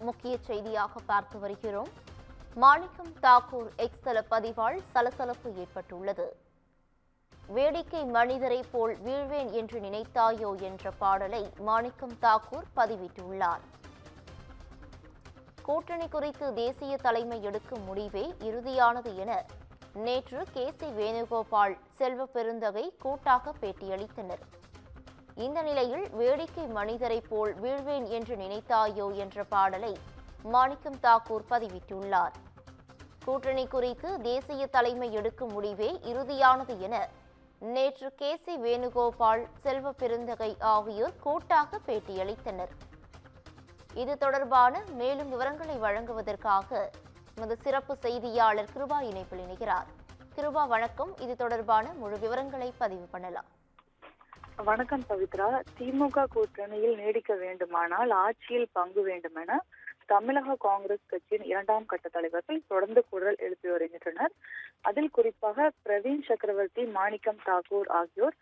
முக்கிய செய்தியாக பார்த்து வருகிறோம். மாணிக்கம் தாக்கூர் எக்ஸ் தள பதிவால் சலசலப்பு ஏற்பட்டுள்ளது. வேடிக்கை மனிதரை போல் வீழ்வேன் என்று நினைத்தாயோ என்ற பாடலை மாணிக்கம் தாக்கூர் பதிவிட்டுள்ளார். கூட்டணி குறித்து தேசிய தலைமை எடுக்கும் முடிவே இறுதியானது என நேற்று கே.சி. வேணுகோபால், செல்வ பெருந்தகை கூட்டாக பேட்டியளித்தனர். இந்த நிலையில் வேடிக்கை மனிதரை போல் வீழ்வேன் என்று நினைத்தாயோ என்ற பாடலை மாணிக்கம் தாக்கூர் பதிவிட்டுள்ளார். கூட்டணி குறித்து தேசிய தலைமை எடுக்கும் முடிவே இறுதியானது என நேற்று கே.சி. வேணுகோபால், செல்வ பெருந்தகை ஆகியோர் கூட்டாக பேட்டியளித்தனர். இது தொடர்பான மேலும் விவரங்களை வழங்குவதற்காக நமது சிறப்பு செய்தியாளர் கிருபா இணைப்பில் இணைகிறார். கிருபா, வணக்கம். இது தொடர்பான முழு விவரங்களை பதிவு பண்ணலாம். வணக்கம் பவித்ரா. திமுக கூட்டணியில் நீடிக்க வேண்டுமானால் ஆட்சியில் பங்கு வேண்டும் என தமிழக காங்கிரஸ் கட்சியின் 2ஆம் கட்ட தலைவர்கள் தொடர்ந்து குரல் எழுப்பி வருகின்றனர். அதில் குறிப்பாக பிரவீன் சக்கரவர்த்தி, மாணிக்கம் தாக்கூர் ஆகியோர்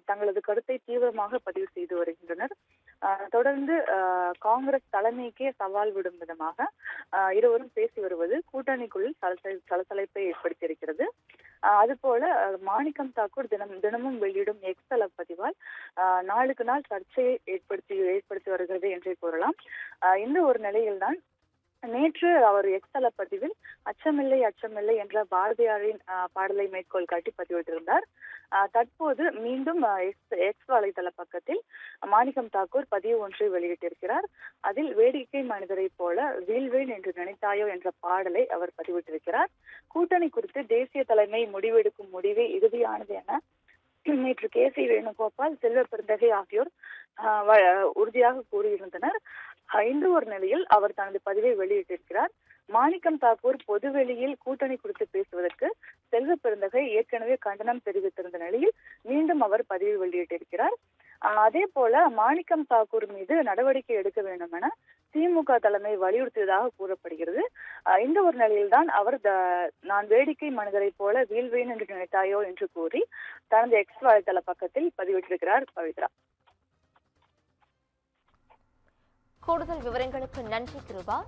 தங்களது கருத்தை தீவிரமாக பதிவு செய்து வருகின்றனர். தொடர்ந்து காங்கிரஸ் தலைமைக்கே சவால் விடும் விதமாக இருவரும் பேசி வருவது கூட்டணிக்குள் சலசலைப்பை ஏற்படுத்தியிருக்கிறது. அதுபோல மாணிக்கம் தாக்கூர் தினமும் வெளியிடும் எக்ஸ் தள பதிவால் நாளுக்கு நாள் சர்ச்சையை ஏற்படுத்தி வருகிறது என்றே கூறலாம். இந்த ஒரு நிலையில்தான் நேற்று அவர் எக்ஸ் தள பதிவில் அச்சமில்லை அச்சமில்லை என்ற பாரதியாரின் பாடலை மேற்கோள் காட்டி பதிவிட்டிருந்தார். தற்போது மீண்டும் எக்ஸ் வலைதள பக்கத்தில் மாணிக்கம் தாக்கூர் பதிவு ஒன்றை வெளியிட்டிருக்கிறார். அதில் வேடிக்கை மனிதரை போல வீழ்வேன் என்று நினைத்தாயோ என்ற பாடலை அவர் பதிவிட்டிருக்கிறார். கூட்டணி குறித்து தேசிய தலைமை முடிவெடுக்கும் முடிவே இறுதியானது என நேற்று கே.சி. வேணுகோபால், செல்வ பெருந்தகை ஆகியோர் உறுதியாக கூறியிருந்தனர். இந்த ஒரு நிலையில் அவர் தனது பதிவை வெளியிட்டிருக்கிறார். மாணிக்கம் தாக்கூர் பொதுவெளியில் கூட்டணி குறித்து பேசுவதற்கு செல்வ பெருந்தகை ஏற்கனவே கண்டனம் தெரிவித்திருந்த நிலையில் மீண்டும் அவர் பதிவு வெளியிட்டிருக்கிறார். அதே போல மாணிக்கம் தாக்கூர் மீது நடவடிக்கை எடுக்க வேண்டும் என திமுக தலைமை வலியுறுத்தியதாக கூறப்படுகிறது. இந்த ஒரு நிலையில்தான் அவர் நான் வேடிக்கை மனிதரை போல வீழ்வேன் என்று நினைத்தாயோ என்று கூறி தனது எக்ஸ் வலைதள பக்கத்தில் பதிவிட்டிருக்கிறார். பவித்ரா, கூடுதல் விவரங்களுக்கு நன்றி கிருபா.